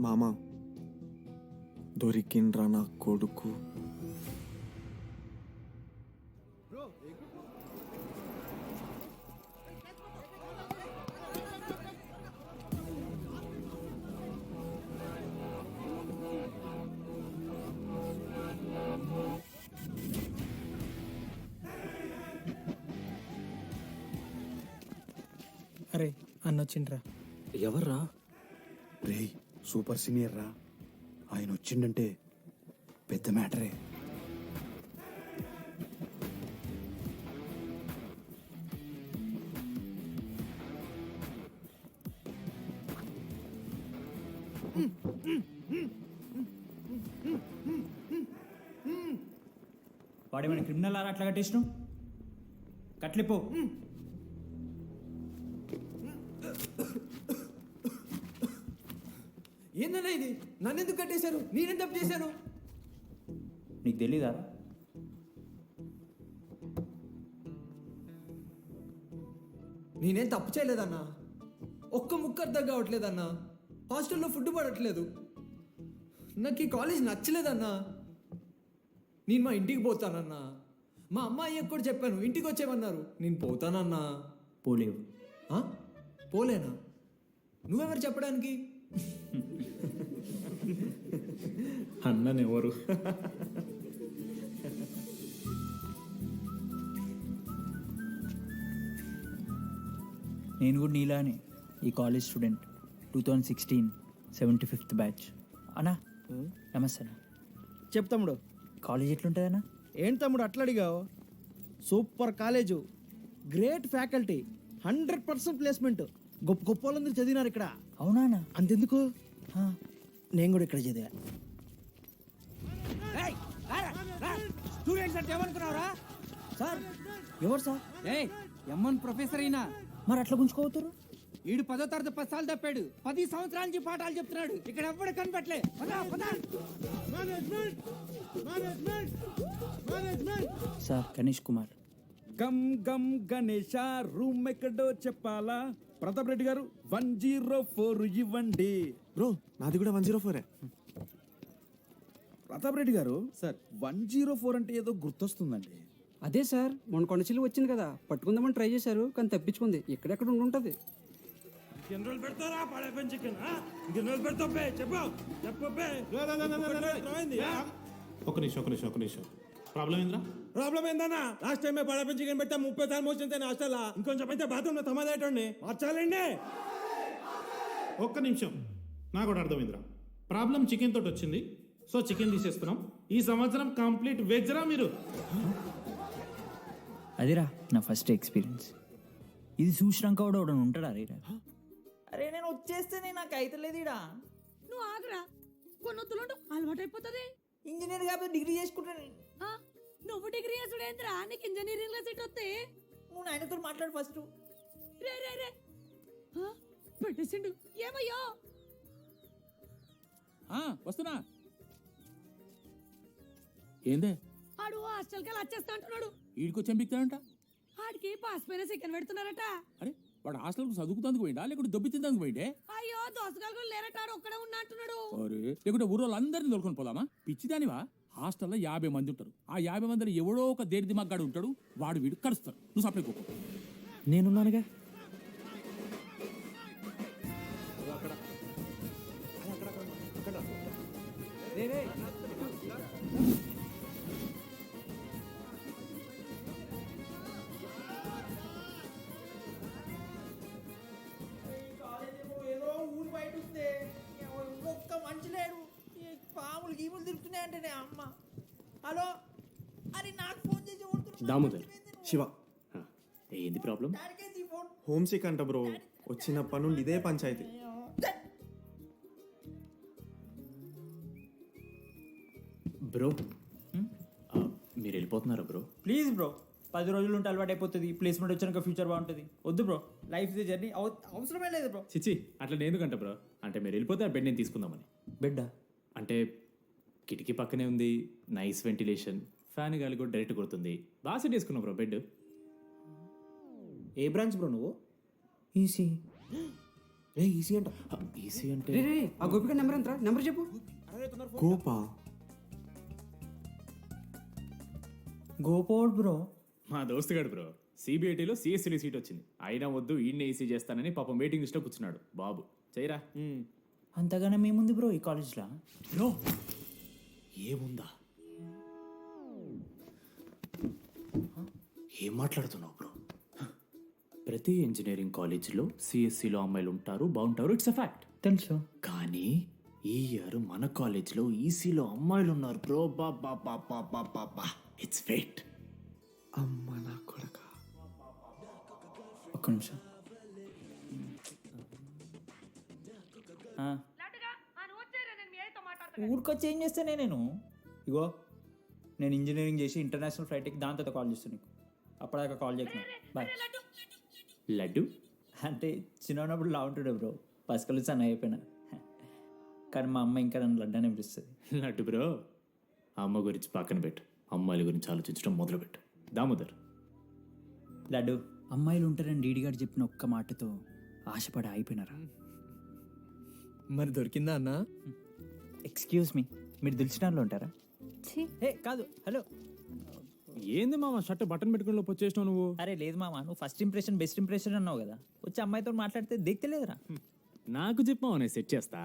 మామ దొరికిండ్రా నా కొడుకు. అరే అన్నొచ్చిండ్రా. ఎవర్రా? రే సూపర్ సీనియర్ రా, ఆయన వచ్చిండంటే పెద్ద మ్యాటరే. వాడేమైనా క్రిమినల్ ఆరా అట్లా కట్టేసినావు? కట్లిపో. ఏందన్నా ఇది? నన్ను ఎందుకు కట్టేశారు? నేనేం తప్పు చేశాను? నీకు తెలీదా? నేనేం తప్పు చేయలేదన్నా. ఒక్క ముక్క అర్థం కావట్లేదన్నా. హాస్టల్లో ఫుడ్ పడట్లేదు. నాకు ఈ కాలేజ్ నచ్చలేదన్నా. నేను మా ఇంటికి పోతానన్నా. మా అమ్మాయి కూడా చెప్పాను, ఇంటికి వచ్చేమన్నారు. నేను పోతానన్నా. పోలేవు. ఆ? పోలేనా? నువ్వెవరు చెప్పడానికి? అన్ననెవరు? నేను కూడా నీలానే ఈ కాలేజ్ స్టూడెంట్, 2016 75th బ్యాచ్. అన్నా నమస్తే అన్న. చెప్పు తమ్ముడు. కాలేజ్ ఎట్లుంటుందన్నా? ఏంటి తమ్ముడు అట్లా అడిగావు? Super college, great faculty, 100% placement. గొప్ప గొప్ప వాళ్ళందరూ చదివినారు ఇక్కడ. అవునా అన్న? అంతెందుకు, నేను కూడా ఇక్కడ చదివా. స్టూడెంట్స్ అంటే ఏమనుకున్నావురా? సార్ ఎవరు సార్? ఎమ్మన్ ప్రొఫెసర్ అయినా మరి అట్లా గుంజుకోవతారు? ఈడు 10వ తరగతి 10 సార్లు తప్పాడు. 10 సంవత్సరాల నుంచి పాఠాలు చెప్తున్నాడు. ఇక్కడ ఎవ్వడు కనిపెట్టలే. సార్ గణేష్ కుమార్. గమ్ గమ్ గణేష, రూమ్ ఎక్కడో చెప్పాలా? ప్రతాప్ రెడ్డి గారు 104 ఇవ్వండి. బ్రో నాది కూడా 104. ప్రతాప్ రెడ్డి గారు సార్ 104 అంటే ఏదో గుర్తొస్తుందండి. అదే సార్, మొన్న కొండచిల్లు వచ్చింది కదా, పట్టుకుందామని ట్రై చేశారు కానీ తప్పించుకుంది. ఎక్కడెక్కడ ఉండుంటది. ఒక నిమిషం ప్రాబ్లం ఏంద్రా? ప్రాబ్లం ఏందన్నా? లాస్ట్ టైం పడపం చికెన్ పెట్టా 30 సార్లు మోసింది హాస్టల్లా. ఇంకొంచెం అయితే బాత్రూమ్ లో తమాదేటండి మార్చాలండి. ఒక్క నిమిషం, నాకు కూడా అర్థమైందిరా. ప్రాబ్లం చికెన్ తోటి వచ్చింది, సో చికెన్ తీసేస్తున్నాం. ఈ సంవత్సరం కంప్లీట్ వెజ్ రా మీరు. అదిరా నా ఫస్ట్ ఎక్స్పీరియన్స్. ఇది చూసినాక కూడా ఒకడు ఉంటాడా రే? అరే నేను వచ్చేస్తేనే నాకు అయితలేదు ఇడా. నువ్వు ఆగరా, కొన్నొత్తులుండు అలవాటు అయిపోతుంది. ఇంజనీర్ కాబట్టి డిగ్రీ చేసుకుంటాను. నువ్వు డిగ్రీ చేసుడేంద్రా, నీకు ఇంజనీరింగ్ లో సీట్ వస్తే. నువ్వు ఆయనతో మాట్లాడు ఫస్ట్. రే రే రే పెట్టేసిండు. ఏమయ్యో వస్తున్నా. ఏందే ఆడు హాస్టల్ కి వచ్చేస్తా అంటున్నాడు. ఈడికి చెంపిస్తాడంట. ఆడికి పాస్ పైన చికెన్ పెడుతున్నారట. అరే వాడు హాస్టల్కు చదువుకుతానికి పోయిండా లేకుంటే దెబ్బ తిందానికి పోయిండే? అయ్యో దోసగాలు లేరట, ఆడు ఒక్కడే ఉన్నా అంటున్నాడు. అరే లేకుంటే ఊరో వాళ్ళందరినీ దొరుకుని పోదామా? పిచ్చిదానివా? హాస్టల్లో 50 మంది ఉంటారు. ఆ 50 మందిలో ఎవడో ఒక దేడి దిమాగ్గాడు ఉంటాడు. వాడు వీడు కలుస్తాడు. నువ్వు సప్లై కోకు. నేనున్నానుగా. ఏదో ఊరు బయట ఉంటే ఒక్క మంచి లేడు. పాములు గీములు తిరుగుతున్నాయంటే అమ్మ. హలో, అరే నాకు ఫోన్ చేసి దామోదర్ శివ, ఏంది ప్రాబ్లం? హోమ్ సిక్ అంట బ్రో. వచ్చినప్పటి నుండి ఇదే పంచాయతీ. బ్రో మీరు వెళ్ళిపోతున్నారా బ్రో? ప్లీజ్ బ్రో, 10 రోజులు ఉంటే అలవాటు అయిపోతుంది. ప్లేస్మెంట్ వచ్చాక ఫ్యూచర్ బాగుంటుంది. వద్దు బ్రో, లైఫ్ ఇస్ జర్నీ. అవసరమే లేదు బ్రో. చిచ్చి అట్లా ఎందుకంట బ్రో? అంటే మీరు వెళ్ళిపోతే ఆ బెడ్ నేను తీసుకుందామని. బిడ్డ అంటే కిటికీ పక్కనే ఉంది, నైస్ వెంటిలేషన్, ఫ్యాన్ గాలి కూడా డైరెక్ట్ కొడుతుంది. బాగా సెట్ చేసుకున్నావు బ్రో బెడ్. ఏ బ్రాంచ్ బ్రో నువ్వు? ఈసీ. రే ఈసీ అంట ఈసీ అంటే రే ఆ గోపిక నెంబర్ ఎంత నెంబర్ చెప్పు. కోపా గోపోడ్ బ్రో. మా దోస్తుగాడు బ్రో సిబిఐటీలో సిఎస్సీలో సీట్ వచ్చింది. అయినా వద్దు ఈయన్నే ఈసీ చేస్తానని పాపం వెయిటింగ్ లిస్ట్లో కూర్చున్నాడు. బాబు చేయరా. అంతగానే మేముంది బ్రో ఈ కాలేజ్లో. బ్రో ఏముందా? ఏం మాట్లాడుతున్నావు బ్రో? ప్రతి ఇంజనీరింగ్ కాలేజీలో సిఎస్సిలో అమ్మాయిలు ఉంటారు, బాగుంటారు, ఇట్స్ అ ఫ్యాక్ట్. తెలుసు. కానీ ఈ ఇయర్ మన కాలేజీలో ఈసీలో అమ్మాయిలు ఉన్నారు బ్రో. Baba it's fate. అమ్మ నా కొడక. ఒక్క నిమిషం. ఊరికొచ్చి ఏం చేస్తానే నేను? ఇగో నేను ఇంజనీరింగ్ చేసి ఇంటర్నేషనల్ ఫ్లైట్కి దాని తర్వాత కాల్ చేస్తాను నీకు. అప్పటిదాకా కాల్ చేయకు. బాయ్. లడ్డు అంటే చిన్నప్పుడు లా ఉంటుండే బ్రో, పసుకలు సన్న అయిపోయినా. కానీ మా అమ్మ ఇంకా నన్ను లడ్డు అని పిలుస్తుంది. లడ్డు బ్రో అమ్మ గురించి పక్కన పెట్టు, అమ్మాయిల గురించి ఆలోచించడం మొదలుపెట్టు. దామోదర్ లడ్డు, అమ్మాయిలు ఉంటారని డీడీ గారు చెప్పిన ఒక్క మాటతో ఆశపడి అయిపోయినారా? మరి దొరికిందా అన్న? ఎక్స్క్యూజ్ మీ, మీరు దిల్చినాల్లో ఉంటారా? ఏ కాదు, హలో. ఏంది మామ షర్ట్ బటన్ పెట్టుకుని వచ్చేసినావు నువ్వు? అరే లేదు మామ, నువ్వు ఫస్ట్ ఇంప్రెషన్ బెస్ట్ ఇంప్రెషన్ అన్నావు కదా, వచ్చి అమ్మాయితో మాట్లాడితే దిక్తలేదురా. నాకు చెప్పావు నేను సెట్ చేస్తా.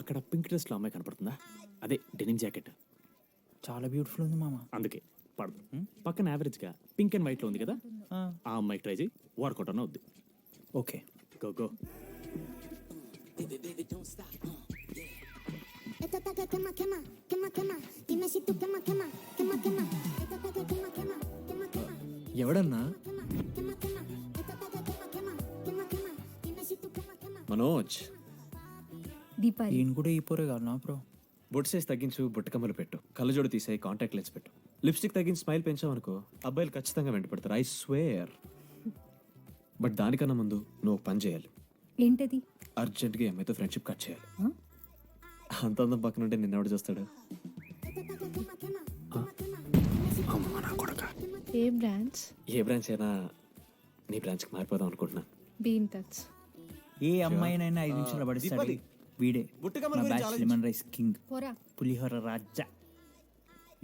అక్కడ పింక్ డ్రెస్లో అమ్మాయి కనపడుతుందా? అదే డెనిమ్ జాకెట్. చాలా బ్యూటిఫుల్ ఉంది మామ. అందుకే పడదు. పక్కన యావరేజ్గా పింక్ అండ్ వైట్లో ఉంది కదా, ఆ అమ్మాయికి ట్రై చేయి. వర్కౌట్ అన్న వద్దు. Okay go go. ఎవడన్నా? మనోజ్. దీపాలి ఈయన కూడా ఈ పోరే కాదు నా బ్రో. బొట్ సైజ్ తగ్గించు, బుట్టకమ్మలు పెట్టు, కళ్ళజోడు తీసాయి, కాంటాక్ట్ లెన్స్ పెట్టు, లిప్స్టిక్ తగ్గించి స్మైల్ పెంచావనుకో అబ్బాయిలు ఖచ్చితంగా వెంట పెడతారు. I swear. బట్ దానికన్నా ముందు నువ్వు ఒక పని చేయాలి. ఏంటది? అర్జెంట్గా ఈ అమ్మాయితో ఫ్రెండ్షిప్ కట్ చేయాలి. అంత అందం పక్కన ఉంటే నిన్నెవడు చూస్తాడు? అమ్మ నా కొడక. ఏ బ్రాంచ్? ఏ బ్రాంచ్ అయినా నీ బ్రాంచ్కి మారిపోదాం అనుకుంటున్నా. Be in touch. ఏ అమ్మాయినైనా 5 నిమిషాలు పడిస్తాడు వీడే. నా బ్యాచ్ లెమన్ రైస్ కింగ్, పోరా. పులిహోర రాజా.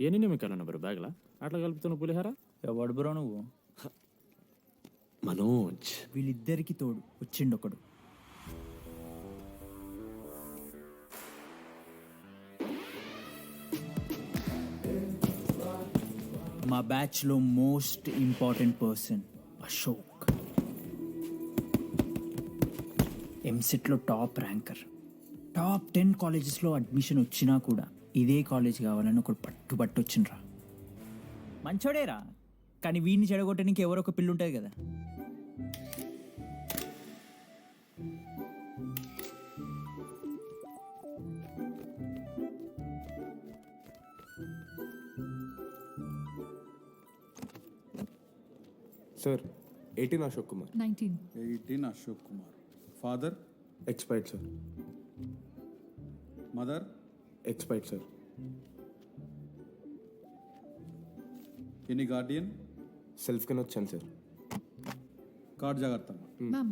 ఎన్ని నిమిషాలు బ్రో బ్యాగ్లా అట్లా కలుపుతున్న పులిహార? ఎవడు బ్రో నువ్వు? మనోజ్. వీళ్ళిద్దరికి తోడు వచ్చిండు ఒకడు. మా బ్యాచ్లో మోస్ట్ ఇంపార్టెంట్ పర్సన్ అశోక్. ఎంసెట్లో టాప్ ర్యాంకర్. టాప్ 10 కాలేజెస్లో అడ్మిషన్ వచ్చినా కూడా ఇదే కాలేజ్ కావాలని ఒకడు పట్టుబట్టు వచ్చిండ్రా. మంచోడేరా, కానీ వీడిని చెడగొట్టడానికి ఎవరో ఒక పిల్లు ఉంటుంది కదా. Sir 18 Ashok Kumar. 19. 18 Ashok Kumar. Father? Expired sir. Mother? Expired sir. Any Guardian? Self కింద వచ్చాను సార్. కార్డ్ జాగ్రత్త. Ma'am,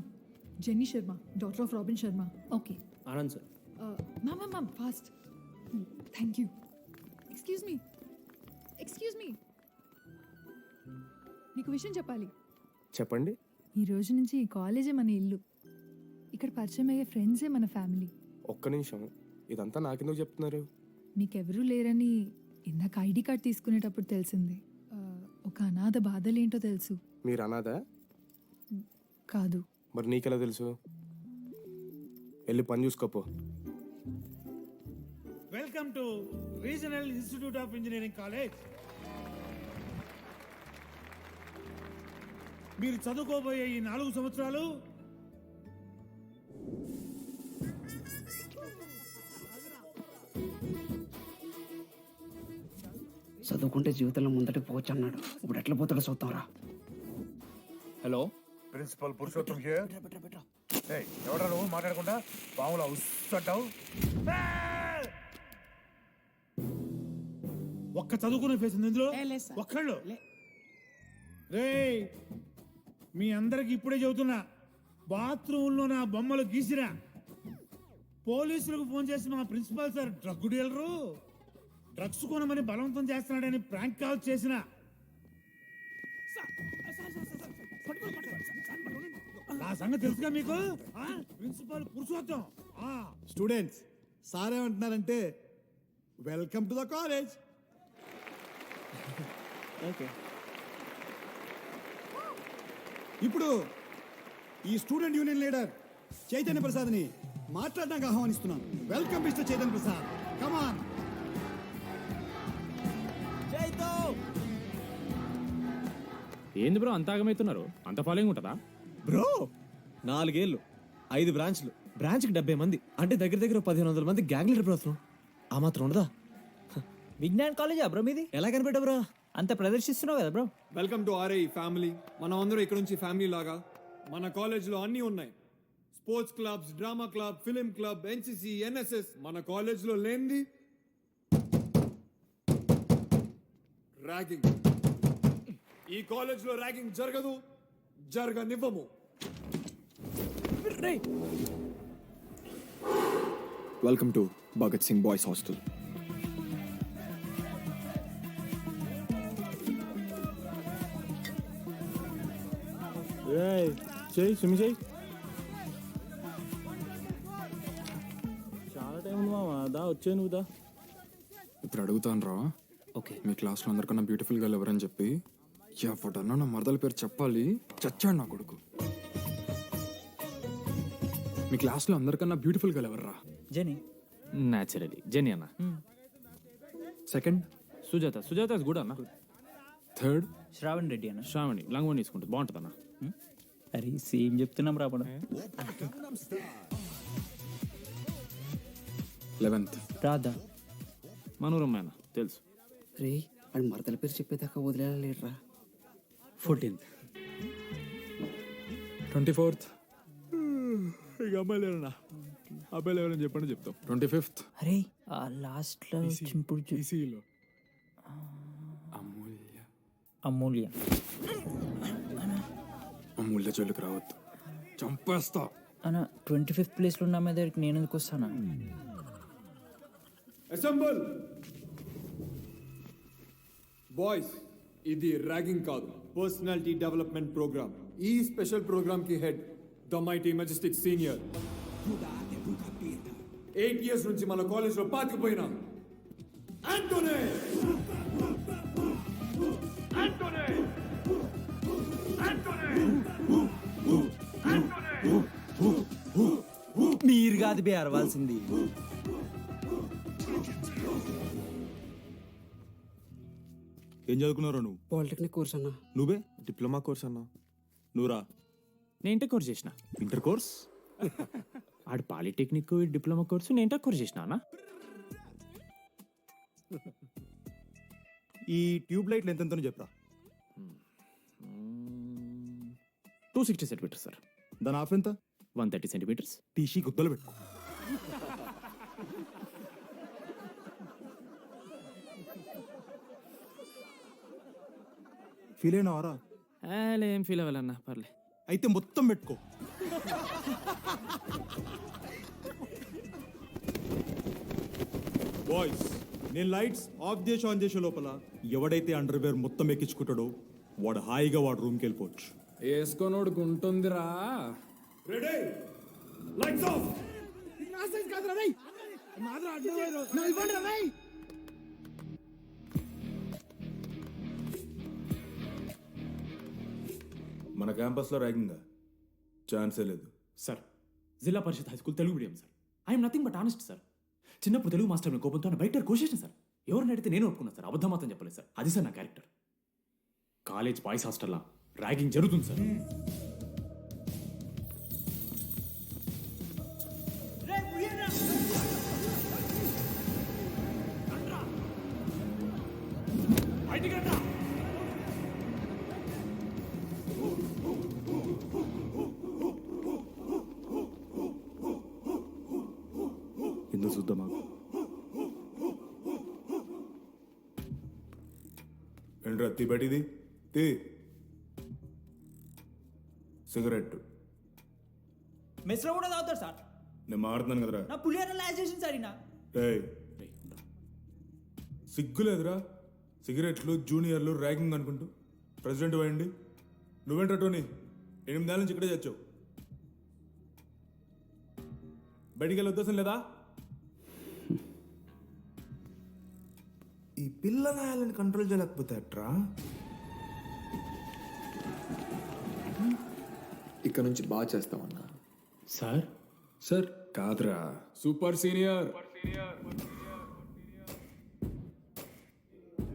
Jenny Sharma, daughter of Robin Sharma. Okay. Anand sir. Ma'am, fast. Thank you. Excuse me. నీకు విషయం చెప్పాలి. చెప్పండి. ఈ రోజు నుంచి ఈ కాలేజే మన ఇల్లు. ఇక్కడ పరిచయం అయ్యే ఫ్రెండ్సే మన ఫ్యామిలీ. ఒక్క నిమిషం, ఇదంతా నాకెందుకు చెప్తున్నారు? మీకెవరూ లేరని ఇందాక ఐడి కార్డ్ తీసుకునేటప్పుడు తెలిసింది. ఒక అనాథ బాధలేంటో తెలుసు. మీరు అనాదా? కాదు. మరి నీకెలా తెలుసు? వెళ్ళి పని చూసుకోపో. Welcome to regional institute of engineering college. మీరు చదువుకోబోయే ఈ 4 సంవత్సరాలు చదువుకుంటే జీవితంలో ముందటికి పోవచ్చు అన్నాడు. ఇప్పుడు ఎట్లా పోతాడో చూద్దాంరా. Hello, principal Purushottam here. ఏయ్, ఎవడ్రా నువ్వు మాట్లాడకుండా పాములా ఉస్సంటావు? ఒక్క చదువుకునే ఫేస్ ఉంది ఇందులో. ఒక్కళ్ళు రేయ్ మీ అందరికి ఇప్పుడే చెబుతున్నా, బాత్రూంలో నా బొమ్మలు గీసిరా. పోలీసులకు ఫోన్ చేసి మా principal sir drug dealer, drugs కొనమని బలవంతం చేస్తున్నాడని ప్రాంక్ కాల్ చేసిన. నా సంగతి తెలుసుగా మీకు. ప్రిన్సిపాల్ పురుషోత్తం. స్టూడెంట్స్, సార్ ఏమంటున్నారంటే welcome to the college. Okay. ఇప్పుడు ఈ స్టూడెంట్ యూనియన్ లీడర్ చైతన్య ప్రసాద్ని మాట్లాడడానికి ఆహ్వానిస్తున్నాను. వెల్కమ్ మిస్టర్ చైతన్య ప్రసాద్, కమాన్. ఏంది బ్రో అంత ఆగమవుతున్నారు? అంత ఫాలోయింగ్ ఉంటుందా? బ్రో 4 ఏళ్ళు 5 బ్రాంచ్లు, బ్రాంచ్కి 70 మంది, అంటే దగ్గర దగ్గర 1500 మంది గ్యాంగ్ లీడర్ బ్రో. అసలు ఆ మాత్రం ఉండదా? విజ్ఞాన్ కాలేజా బ్రో మీది? ఎలా కనిపెట్టా బ్రో? అంత ప్రదర్శిస్తున్నావు కదా bro. Welcome to RI family. మనం అందరూ ఇక్కడ నుంచి ఫ్యామిలీ లాగా. మన కాలేజ్లో అన్నీ ఉన్నాయి. Sports clubs, drama club, film club, NCC, NSS. మన కాలేజ్లో లేనిది ర్యాగింగ్. ఈ కాలేజ్లో ర్యాగింగ్ జరగదు, జరగనివ్వము. Welcome to Bhagat Singh boys hostel. చెయ్యి స్విమ్ చెయ్యి. చాలా టైం ఉంది మామ, దా వచ్చే నువ్వు దా. ఇప్పుడు అడుగుతాను రా. ఓకే. మీ క్లాస్లో అందరికన్నా బ్యూటిఫుల్ గర్ల్ ఎవరని చెప్పి ఎవడన్నా నా మరదల పేరు చెప్పాలి. చచ్చాడు నా కొడుకు. మీ క్లాస్లో అందరికన్నా బ్యూటిఫుల్ గర్ల్ ఎవర్రా? జని. న్యాచురలీ జెనీ అన్న. Second Sujatha. Sujatha is good అన్న. థర్డ్ శ్రావణ్ రెడ్డి అన్న. శ్రావణి లంగోని తీసుకుంటుంది, బాగుంటుంది అన్న. అరే సేమ్ చెప్తున్నాం రాపడం. 11th రాధా. మనోరమ్మాయన తెలుసు. రే అని మరదల పేరు చెప్పేదాకా వదిలేరా. 14th 24th ఇక అమ్మాయిలు ఎవరన్నా, అబ్బాయిలు ఎవరని చెప్పండి చెప్తాం. 25th అరే ఆ లాస్ట్ లో చింపుడు ఈసీలో అమూల్య. అమూల్య. అమూల్య జోలికి రావద్దు, చంపేస్తా. అన్న 25th ప్లేస్లో ఉన్న అమ్మాయి దగ్గరికి నేను ఎందుకు వస్తానా? Assemble boys. ఇది ర్యాగింగ్ కాదు, పర్సనాలిటీ డెవలప్మెంట్ ప్రోగ్రామ్. ఈ స్పెషల్ ప్రోగ్రామ్ కి head the mighty Majestic senior. 8 years నుంచి మన కాలేజ్ లో పాతికిపోయినా ఆంటోనీ. మీరు కాదు బే అరవాల్సింది. ఏం చదువుకున్నారా నువ్వు? పాలిటెక్నిక్ కోర్స్ అన్న. నువ్వే? డిప్లొమా కోర్స్ అన్నా. నువ్వురా? నేను ఇంటర్ కోర్స్ చేసిన. Inter course? ఆడు పాలిటెక్నిక్ డిప్లొమా కోర్సు, నేను ఇంటర్ కోర్స్ చేసిన అన్న. ఈ ట్యూబ్ లైట్లు ఎంతెంతనో చెప్పరా. 260 సెంటీమీటర్స్ సార్. దాని ఆఫ్ ఎంత? 130 సెంటీమీటర్స్. టీసీ గుద్దలు పెట్టుకో. ఫీల్ అయినావారా? ఏం ఫీల్ అవ్వాలన్నా, పర్లే. అయితే మొత్తం పెట్టుకో. బాయ్స్, నేను లైట్స్ ఆఫ్ చేసి ఆన్ చేసే లోపల ఎవడైతే అండర్వేర్ మొత్తం ఎక్కించుకుంటాడో వాడు హాయిగా వాడు రూమ్కి వెళ్ళిపోవచ్చు. వేసుకోనోడుకు ఉంటుందిరా. Ready, lights off. మన క్యాంపస్లో ర్యాగింగ్ ఛాన్సే లేదు sir. Zilla Parishad high school Telugu medium sir. I'm nothing but honest sir. చిన్నప్పుడు తెలుగు మాస్టర్ మీ కోపంతో బయట కోసేసిన సార్. ఎవరిని అడిగితే నేను ఒప్పుకున్నాను సార్. అబద్ధం మాత్రం చెప్పలేదు సార్. అది సార్ నా క్యారెక్టర్. కాలేజ్ బాయ్స్ హాస్టల్లా ర్యాగింగ్ జరుగుతుంది సార్. ఎందుకు చూద్దామా? ఏంట్రా తీ బయటిది తీ. సిగరెట్ మెస్లో కూడా తాగుతారు సార్. నేను మాడుతున్నాను కదరా. నా పులిహోర లాస్ట్ చేసింది సార్ ఈయన. ఏయ్, సిగ్గులేదురా? సిగరెట్లు జూనియర్లు ర్యాగింగ్ అనుకుంటూ ప్రెసిడెంట్ అయ్యండి. నువ్వేంట్రా టోనీ, 8 నెలల నుంచి ఇక్కడే చచ్చావు. బయటికి వెళ్ళే ఉద్దేశం లేదా? ఈ పిల్లలని కంట్రోల్ చేయలేకపోతే అట్రా. ఇక్కడ నుంచి బాగా చేస్తామన్నా. సార్ సార్ కాదురా, సూపర్ సీనియర్.